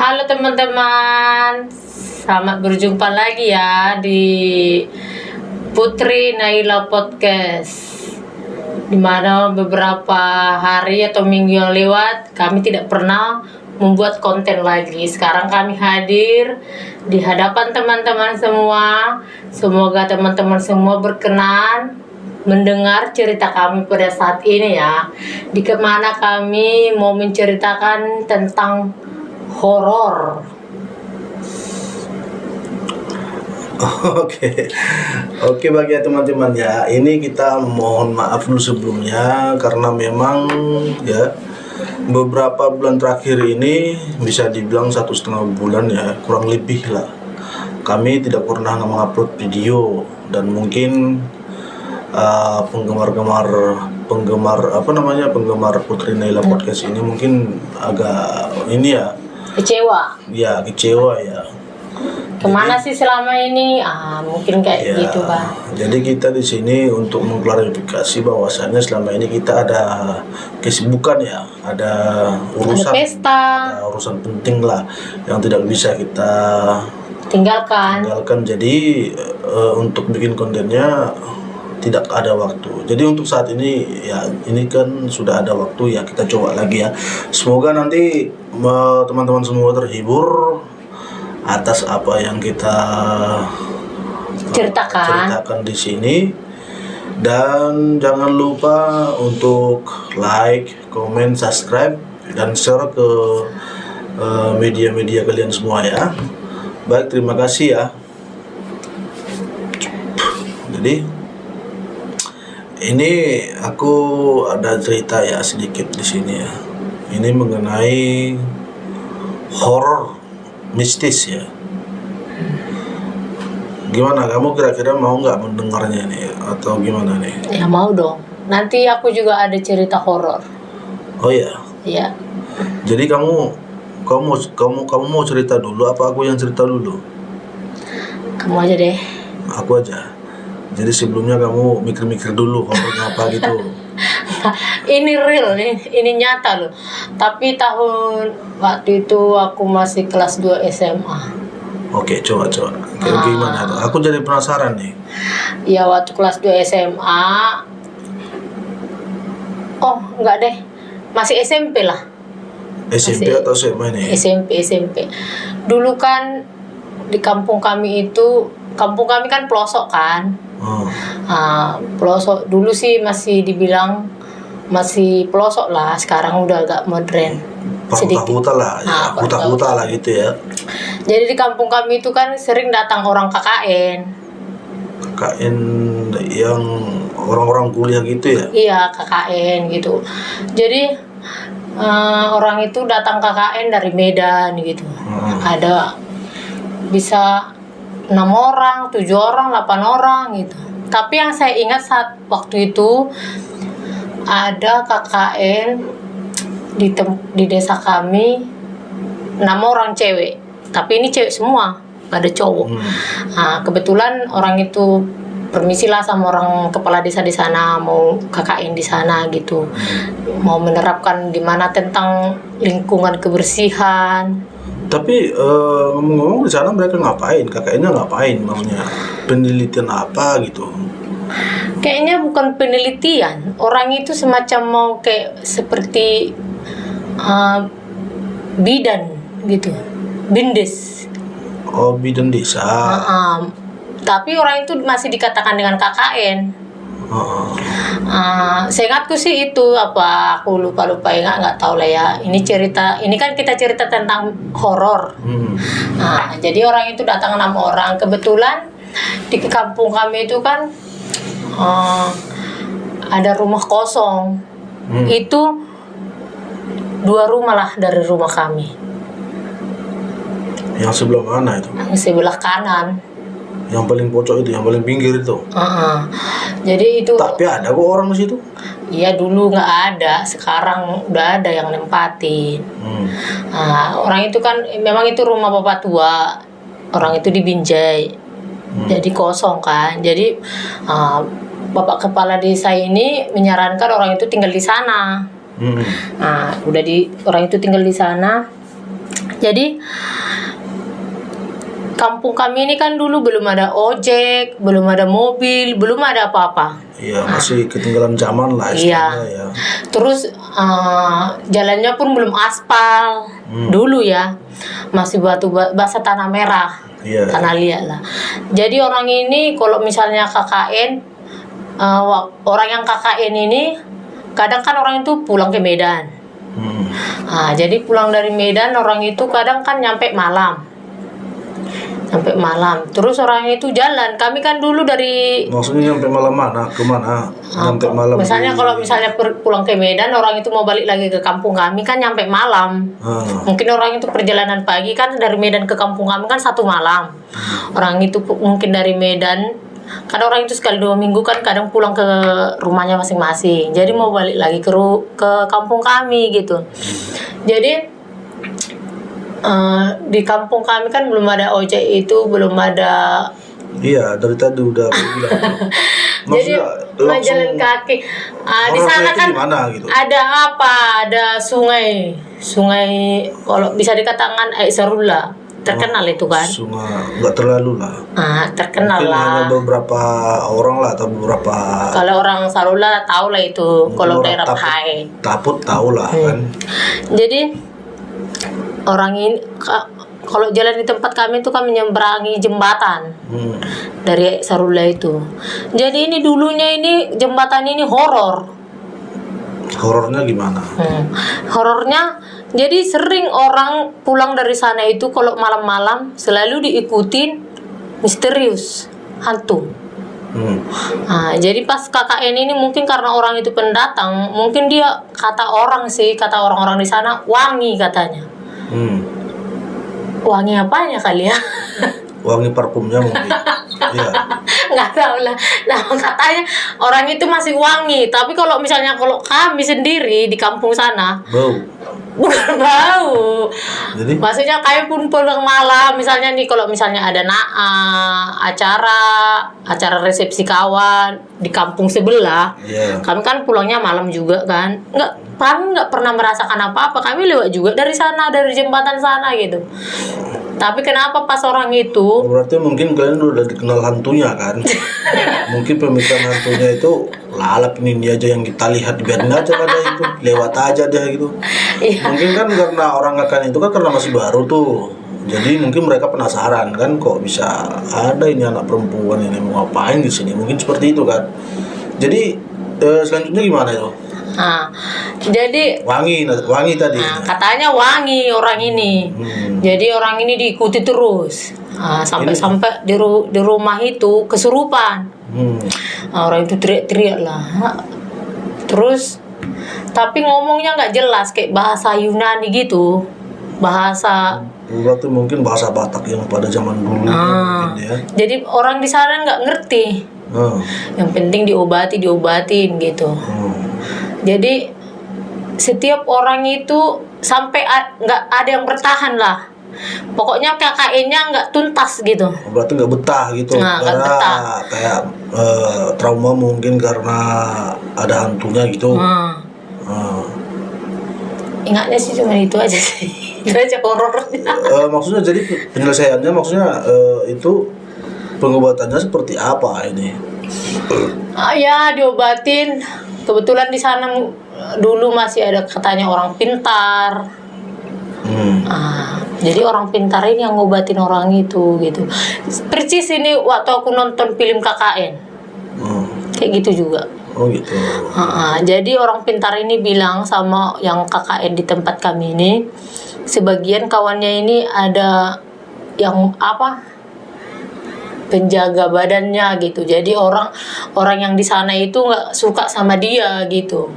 Halo teman-teman, selamat berjumpa lagi ya di Putri Naila Podcast. Dimana beberapa hari atau minggu yang lewat kami tidak pernah membuat konten lagi. Sekarang kami hadir di hadapan teman-teman semua. Semoga teman-teman semua berkenan mendengar cerita kami pada saat ini ya, di mana kami mau menceritakan tentang horor. Oke bagi teman-teman ya, ini kita mohon maaf dulu sebelumnya karena memang ya beberapa bulan terakhir ini bisa dibilang 1,5 bulan ya, kurang lebih lah, kami tidak pernah mengupload video. Dan mungkin penggemar Putri Naila Podcast ini mungkin agak ini ya, kecewa ya. Kemana sih selama ini? Mungkin kayak ya, gitu, Pak. Jadi kita di sini untuk mengklarifikasi bahwasannya selama ini kita ada kesibukan ya, ada urusan, ada urusan penting lah yang tidak bisa kita tinggalkan. Jadi untuk bikin kontennya tidak ada waktu. Jadi untuk saat ini ya, ini kan sudah ada waktu ya, kita coba lagi ya. Semoga nanti teman-teman semua terhibur atas apa yang kita ceritakan di sini. Dan jangan lupa untuk like, comment, subscribe, dan share ke media-media kalian semua ya. Baik, terima kasih ya. Jadi ini aku ada cerita ya sedikit di sini ya. Ini mengenai horor mistis ya. Gimana, kamu kira-kira mau nggak mendengarnya nih atau gimana nih? Ya mau dong. Nanti aku juga ada cerita horor. Oh ya. Iya. Jadi kamu mau cerita dulu apa aku yang cerita dulu? Kamu aja deh. Aku aja. Jadi sebelumnya kamu mikir-mikir dulu horornya apa gitu. Ini real nih, ini nyata loh. Tapi waktu itu aku masih kelas 2 SMA. Oke, coba. Gimana tuh? Aku jadi penasaran nih. Ya waktu kelas 2 SMA. Oh, enggak deh. Masih SMP lah. SMP atau SMA nih? SMP. Dulu kan di kampung kami kan pelosok kan. Pelosok dulu sih masih dibilang masih pelosok lah, sekarang udah agak modern sedikit. Huta lah gitu ya. Jadi di kampung kami itu kan sering datang orang KKN yang orang-orang kuliah gitu ya. Iya, KKN gitu. Jadi orang itu datang KKN dari Medan gitu. Ada bisa 6 orang, 7 orang, 8 orang gitu. Tapi yang saya ingat saat waktu itu ada KKN di desa kami 6 orang cewek. Tapi ini cewek semua, gak ada cowok. Kebetulan orang itu permisilah sama orang kepala desa di sana, mau KKN di sana gitu. Mau menerapkan gimana tentang lingkungan kebersihan. Tapi ngomong-ngomong di sana mereka ngapain? KKN-nya ngapain? Maksudnya penelitian apa gitu? Kayaknya bukan penelitian. Orang itu semacam mau kayak seperti bidan gitu, bindes. Oh, bidan desa. Tapi orang itu masih dikatakan dengan KKN. Seingatku sih itu aku lupa nggak tahu lah ya. Ini kan kita cerita tentang horor. Jadi orang itu datang 6 orang. Kebetulan di kampung kami itu kan ada rumah kosong. Itu 2 rumah lah dari rumah kami. Yang sebelah mana itu? Yang sebelah kanan. Yang paling pojok itu, yang paling pinggir itu. Jadi itu. Tapi ada kok orang di situ? Iya, dulu nggak ada, sekarang udah ada yang nempatin. Orang itu kan memang itu rumah bapak tua, orang itu di Binjai, jadi kosong kan. Jadi bapak kepala desa ini menyarankan orang itu tinggal di sana. Orang itu tinggal di sana. Jadi kampung kami ini kan dulu belum ada ojek, belum ada mobil, belum ada apa-apa. Iya, masih ketinggalan zaman lah istilahnya ya. Terus jalannya pun belum aspal dulu ya, masih batu basah tanah merah, tanah liat lah. Jadi orang ini kalau misalnya KKN, orang yang KKN ini kadang kan orang itu pulang ke Medan. Jadi pulang dari Medan orang itu kadang kan nyampe malam. Terus orang itu jalan. Kami kan dulu dari... Maksudnya nyampe malam mana? Kemana? Nyampe malam. Misalnya kalau misalnya pulang ke Medan, orang itu mau balik lagi ke kampung kami kan nyampe malam. Mungkin orang itu perjalanan pagi kan dari Medan ke kampung kami kan 1 malam. Orang itu mungkin dari Medan, kadang orang itu sekali 2 minggu kan kadang pulang ke rumahnya masing-masing. Jadi mau balik lagi ke kampung kami gitu. Jadi di kampung kami kan belum ada ojek itu, belum ada. Iya, dari tadi udah bilang. Jadi jalan kaki. Di sana kan gitu? ada apa? Ada sungai kalau bisa dikatakan Sarula. Terkenal itu kan. Sungai nggak terlalu lah. Terkenal mungkin lah. Hanya beberapa orang lah atau beberapa. Kalau orang Sarula tahu lah itu. Kalau daerah Pai. Taput tahu lah kan. Jadi orang ini kalau jalan di tempat kami itu kami menyeberangi jembatan dari Sarula itu. Jadi ini dulunya ini jembatan ini horor. Horornya gimana? Horornya jadi sering orang pulang dari sana itu kalau malam-malam selalu diikutin misterius hantu. Jadi pas KKN ini mungkin karena orang itu pendatang, mungkin dia kata orang-orang di sana wangi katanya. Wangi apanya kali ya? Wangi parfumnya mungkin. Iya. Nggak tahu lah. Nah katanya orang itu masih wangi. Tapi kalau misalnya kami sendiri di kampung sana, bukan bau. Jadi? Maksudnya kami pun pulang malam. Misalnya nih kalau misalnya ada acara resepsi kawan di kampung sebelah, kami kan pulangnya malam juga kan. Kami nggak pernah merasakan apa-apa. Kami lewat juga dari sana, dari jembatan sana gitu. Tapi kenapa pas orang itu? Berarti mungkin kalian udah dikenal hantunya kan? Mungkin pemikiran hantunya itu lalap ini aja yang kita lihat, biarin aja ada itu, lewat aja deh gitu. Mungkin kan karena orang KKN itu kan karena masih baru tuh. Jadi mungkin mereka penasaran kan, kok bisa ada ini anak perempuan ini mau ngapain di sini? Mungkin seperti itu kan. Jadi selanjutnya gimana itu? Jadi wangi tadi. Katanya wangi orang ini. Jadi orang ini diikuti terus. Sampai di rumah itu kesurupan. Orang itu teriak-teriak lah. Terus tapi ngomongnya nggak jelas kayak bahasa Yunani gitu. Berarti mungkin bahasa Batak yang pada zaman dulu mungkin ya. Jadi orang di sana nggak ngerti. Yang penting diobatin gitu. Jadi setiap orang itu sampai nggak ada yang bertahan lah. Pokoknya KKN-nya nggak tuntas gitu. Berarti nggak betah gitu. Karena kayak trauma mungkin karena ada hantunya gitu. Ingatnya sih cuma itu aja sih. Itu aja horornya. Maksudnya jadi penyelesaiannya itu pengobatannya seperti apa ini? Ya diobatin. Kebetulan di sana dulu masih ada katanya orang pintar. Jadi orang pintar ini yang ngobatin orang itu gitu. Percis ini waktu aku nonton film KKN. Kayak gitu juga. Oh gitu. Jadi orang pintar ini bilang sama yang KKN di tempat kami ini, sebagian kawannya ini ada yang penjaga badannya gitu. Jadi orang yang di sana itu nggak suka sama dia gitu.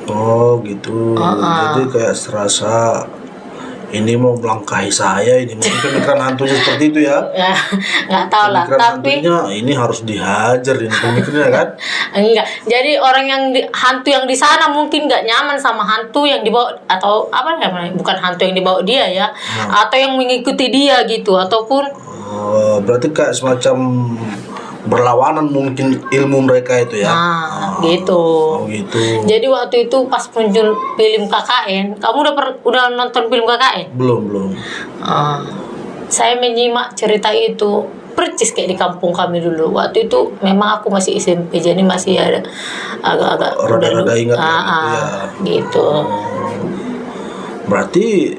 Oh gitu. Jadi kayak serasa ini mau melangkahi saya, ini mungkin pemikiran hantunya seperti itu ya. Ya nggak tahu lah. Tapi hantunya ini harus dihajar ini pemikirannya kan? Enggak. Jadi orang hantu yang di sana mungkin nggak nyaman sama hantu yang dibawa, atau apa namanya? Bukan hantu yang dibawa dia ya, atau yang mengikuti dia gitu, ataupun berarti kayak semacam berlawanan mungkin ilmu mereka itu ya. Gitu. Oh gitu. Jadi waktu itu pas muncul film KKN, kamu udah nonton film KKN? Belum. Saya menyimak cerita itu percis kayak di kampung kami dulu. Waktu itu memang aku masih SMP, jadi masih ada agak-agak rada-rada ingat gitu. Berarti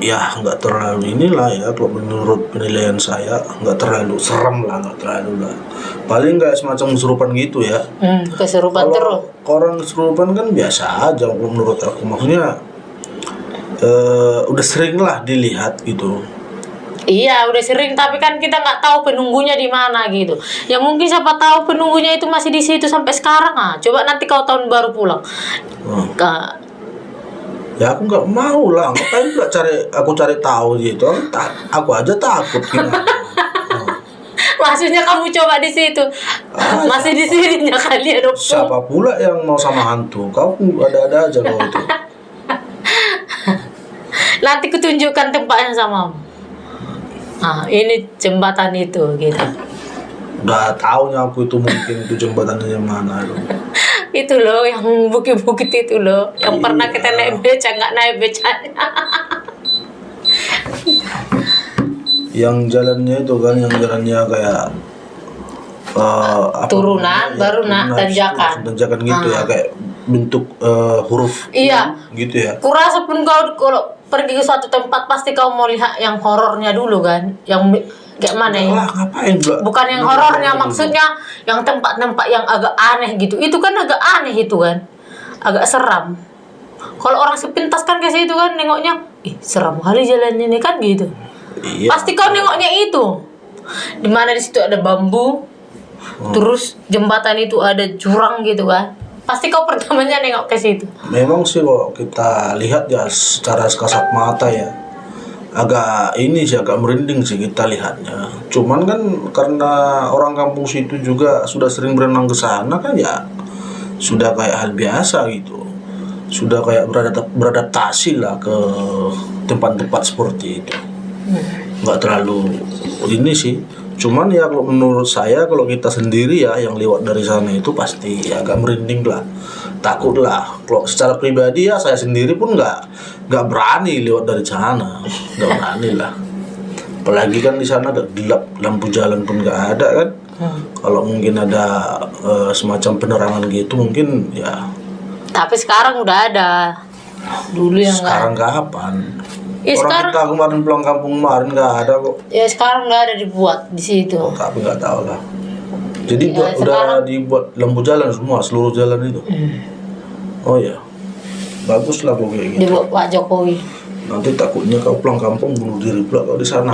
ya nggak terlalu inilah ya, kalau menurut penilaian saya nggak terlalu serem lah, nggak terlalu lah, paling nggak semacam kesurupan gitu ya. Kesurupan terus. Orang kesurupan kan biasa aja menurut aku, maksudnya udah sering lah dilihat gitu. Iya udah sering, tapi kan kita nggak tahu penunggunya di mana gitu. Ya mungkin siapa tahu penunggunya itu masih di situ sampai sekarang. Coba nanti kau tahun baru pulang. Ya aku nggak mau lah, ngapain pula aku cari tahu gitu. Aku aja takut gimana. Maksudnya kamu coba di situ. Masih di sininya kalian. Siapa pula yang mau sama hantu? Kau ada-ada aja kau itu. Nanti kutunjukkan tempatnya sama. Ini jembatan itu gitu. Udah taunya aku itu mungkin itu jembatannya yang mana loh. Itu loh yang bukit-bukit itu loh, yang pernah kita naik beca nggak naik becanya. Yang jalannya itu kan, yang jalannya kayak turunan baru tanjakan gitu ya, kayak bentuk huruf gitu ya. Kurasa pun kau kalau pergi ke suatu tempat pasti kau mau lihat yang horornya dulu kan, yang kayak mana ya? Ngapain pula? Bukan yang horornya, maksudnya yang tempat-tempat yang agak aneh gitu. Itu kan agak aneh itu kan, agak seram. Kalau orang sepintas kan ke situ kan nengoknya, seram kali jalannya nih kan gitu. Iya. Pasti kau nengoknya itu. Di mana di situ ada bambu, terus jembatan itu ada jurang gitu kan. Pasti kau pertamanya nengok ke situ. Memang sih kalau kita lihat ya secara kasat mata ya, agak merinding sih kita lihatnya. Cuman kan karena orang kampung situ juga sudah sering berenang ke sana kan, ya sudah kayak hal biasa gitu. Sudah kayak beradaptasi lah ke tempat-tempat seperti itu. Nggak terlalu ini sih. Cuman ya kalau menurut saya, kalau kita sendiri ya yang lewat dari sana itu pasti agak merinding lah, takut lah. Kalau secara pribadi ya saya sendiri pun nggak berani lewat dari sana, nggak berani lah. Apalagi kan di sana agak gelap, lampu jalan pun nggak ada kan. Kalau mungkin ada semacam penerangan gitu mungkin ya. Tapi sekarang udah ada. Dulu yang sekarang kapan? Ya, orang sekarang, kita kemarin pulang kampung kemarin nggak ada kok. Ya sekarang nggak ada dibuat di situ. Tapi nggak tahu lah. Jadi ya, udah dibuat lampu jalan semua, seluruh jalan itu. Oh ya, bagus lah kok kayak gitu. Dibuat Pak Jokowi. Nanti takutnya kau pulang kampung bunuh diri pula kau di sana.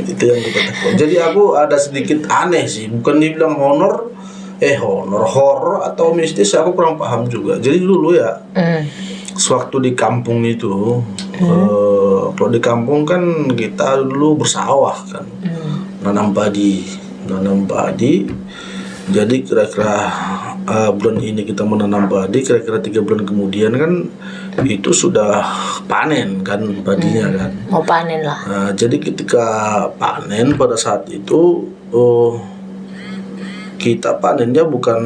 Itu yang kita takut. Jadi aku ada sedikit aneh sih, bukan dibilang horor atau mistis, aku kurang paham juga. Jadi dulu ya. Sewaktu di kampung itu, kalau di kampung kan kita dulu bersawah kan, nanam padi. Jadi kira-kira bulan ini kita menanam padi, kira-kira 3 bulan kemudian kan itu sudah panen kan padinya kan. Mau panen lah. Nah, jadi ketika panen pada saat itu kita panennya bukan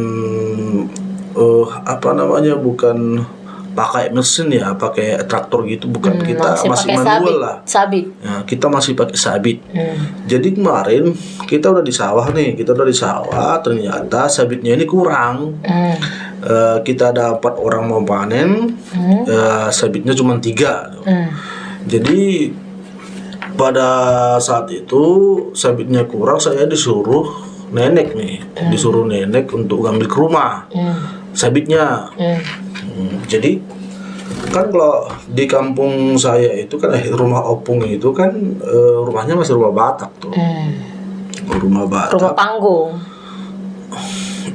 bukan pakai mesin ya, pakai traktor gitu, bukan. Kita masih manual lah. Sabit. Ya, kita masih pakai sabit. Jadi kemarin kita udah di sawah, ternyata sabitnya ini kurang. Kita ada 4 orang mau panen, sabitnya cuma 3. Jadi pada saat itu sabitnya kurang, saya disuruh nenek untuk ngambil ke rumah sabitnya. Jadi kan kalau di kampung saya itu kan rumah opung itu kan rumahnya masih rumah Batak tuh. Rumah Batak. Rumah panggung.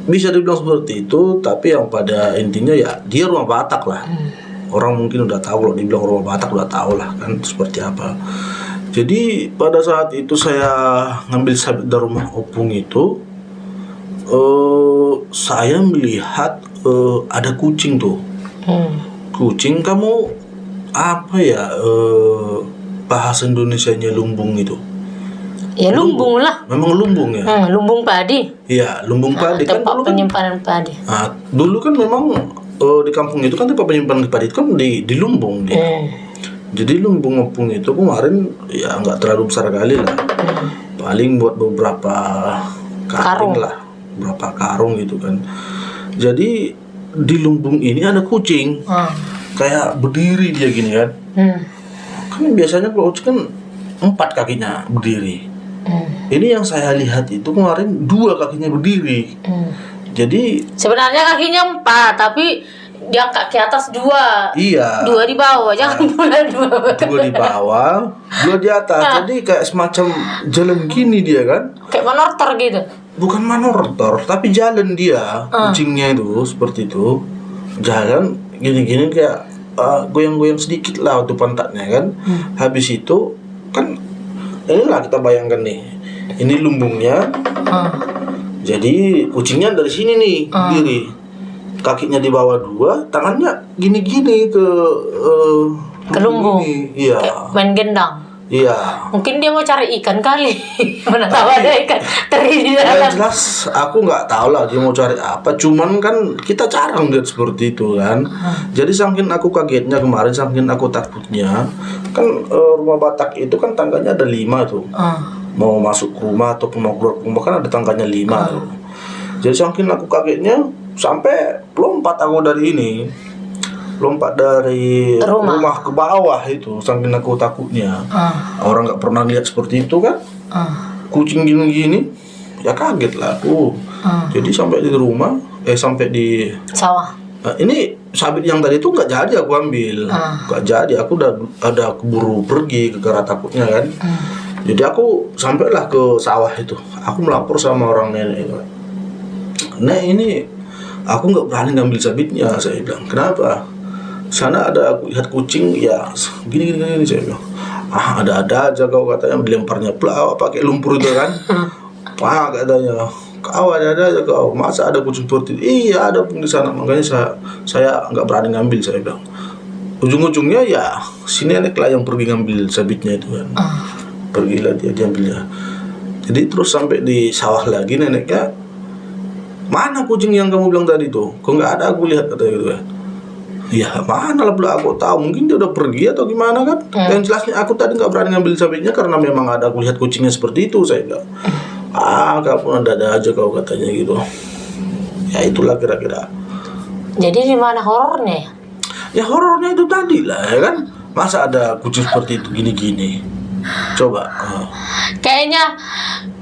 Bisa dibilang seperti itu, tapi yang pada intinya ya dia rumah Batak lah. Orang mungkin udah tahu, kalau dibilang rumah Batak udah tahu lah kan seperti apa. Jadi pada saat itu saya ngambil sabit dari rumah opung itu, saya melihat ada kucing tuh. Kucing, kamu apa ya bahasa Indonesianya lumbung itu? Ya lumbung lah. Memang lumbung ya. Lumbung padi. Iya, lumbung padi kan tempat dulu penyimpanan padi. Dulu kan memang di kampung itu kan tempat penyimpanan padi itu kan di lumbung dia. Jadi lumbung ngepung itu kemarin ya nggak terlalu besar kali lah. Paling buat beberapa karung lah, beberapa karung gitu kan. Jadi di lumbung ini ada kucing. Kayak berdiri dia gini kan. Kan biasanya kalau kucing kan 4 kakinya berdiri. Ini yang saya lihat itu kemarin 2 kakinya berdiri. Jadi sebenarnya kakinya 4, tapi diangkat ke atas 2. Iya. 2 di bawah, jangan pula 2. 2 di bawah, 2 di atas. Jadi kayak semacam jalan gini dia kan. Kayak manortor gitu. Bukan manortor, tapi jalan dia. Kucingnya itu seperti itu. Jalan gini-gini kayak goyang-goyang sedikit lah waktu pantatnya kan. Habis itu kan inilah kita bayangkan nih, ini lumbungnya. Jadi kucingnya dari sini nih diri, kakinya di bawah 2, tangannya gini-gini ke lumbung. Iya. Main gendang. Iya. Mungkin dia mau cari ikan kali. Mana tahu ada ikan teri di dalam. Jelas aku nggak tahu lah dia mau cari apa. Cuman kan kita jarang lihat seperti itu kan. Jadi saking aku kagetnya kemarin, saking aku takutnya, kan rumah Batak itu kan tangganya ada 5 tuh. Mau masuk ke rumah ataupun mau keluar rumah kan ada tangganya 5 tuh. Jadi saking aku kagetnya sampai lompat aku dari ini. Lompat dari rumah ke bawah itu, saking aku takutnya. Orang nggak pernah lihat seperti itu kan. Kucing gini-gini ya kaget lah aku. Jadi sampai di rumah sampai di sawah. Ini sabit yang tadi itu nggak jadi aku ambil. Nggak jadi, aku udah keburu pergi gara takutnya kan. Jadi aku sampailah ke sawah itu. Aku melapor sama orang nenek. Nek, ini aku nggak berani ngambil sabitnya, saya bilang. Kenapa? Sana ada aku lihat kucing ya gini saya bilang. Ada-ada aja kau, katanya dilemparnya pelawak pakai lumpur itu kan. Katanya kau ada aja kau, masa ada kucing seperti itu? Iya ada pun di sana, makanya saya nggak berani ngambil, saya bilang. Ujung-ujungnya ya si nenek lah yang pergi ngambil sabitnya itu kan. Pergilah dia ambilnya. Jadi terus sampai di sawah lagi neneknya, mana kucing yang kamu bilang tadi tuh? Kok nggak ada, aku lihat, katanya gitu kan. Ya mana lah pula aku tahu, mungkin dia udah pergi atau gimana kan. Yang jelasnya aku tadi nggak berani ngambil sabitnya karena memang ada aku lihat kucingnya seperti itu, saya bilang. Kamu ada aja kau, katanya gitu. Ya itulah kira-kira. Jadi di mana horornya? Ya horornya itu tadi lah ya kan. Masa ada kucing seperti itu gini-gini. Coba. Kayaknya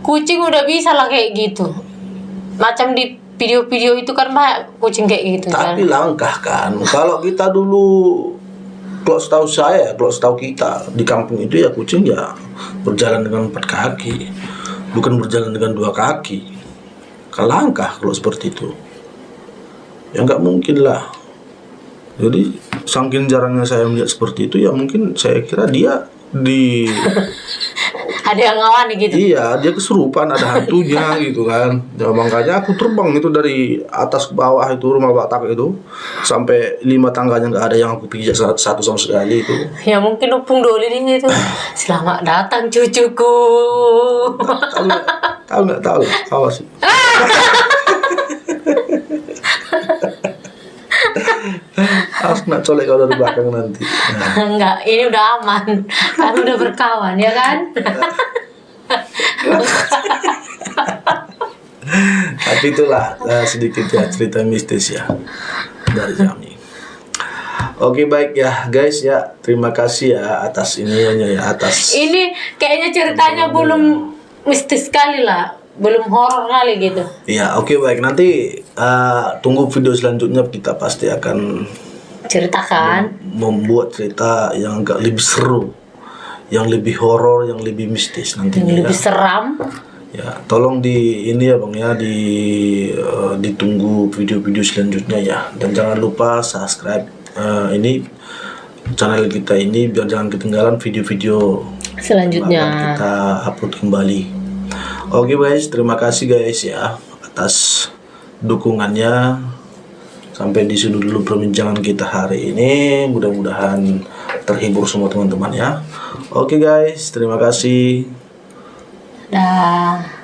kucing udah bisa lah kayak gitu. Macam di video-video itu kan banyak kucing kayak gitu. Tapi langkah kan. Kalau kita dulu, kalau setahu kita di kampung itu ya kucing ya berjalan dengan 4 kaki, bukan berjalan dengan 2 kaki. Kan langkah kalau seperti itu. Ya nggak mungkin lah. Jadi saking jarangnya saya melihat seperti itu, ya mungkin saya kira dia ada yang ngawani gitu. Iya, dia kesurupan, ada hantunya gitu kan. Ya, makanya aku terbang itu dari atas ke bawah itu rumah Batak itu sampai 5 tangganya, nggak ada yang aku pijak satu sama sekali itu. Ya mungkin upung doli di situ. Selamat datang cucuku. Tahu, awas. Harus nak colek kalau dari belakang nanti. Enggak, ini udah aman. Kan udah berkawan ya kan. Tapi itulah sedikit ya cerita mistis ya dari kami. Oke, baik ya guys ya, terima kasih ya atas atas. Ini kayaknya ceritanya belum mistis sekali lah. Belum horor kali gitu. Iya, oke, baik. Nanti tunggu video selanjutnya, kita pasti akan ceritakan membuat cerita yang agak lebih seru, yang lebih horor, yang lebih mistis nantinya. Yang lebih seram. Ya, tolong ini ya Bang ya, ditunggu video-video selanjutnya ya. Dan jangan lupa subscribe ini channel kita ini biar jangan ketinggalan video-video selanjutnya kita upload kembali. Oke guys, terima kasih guys ya atas dukungannya. Sampai di sini dulu perbincangan kita hari ini. Mudah-mudahan terhibur semua teman-teman ya. Oke guys, terima kasih. Dah.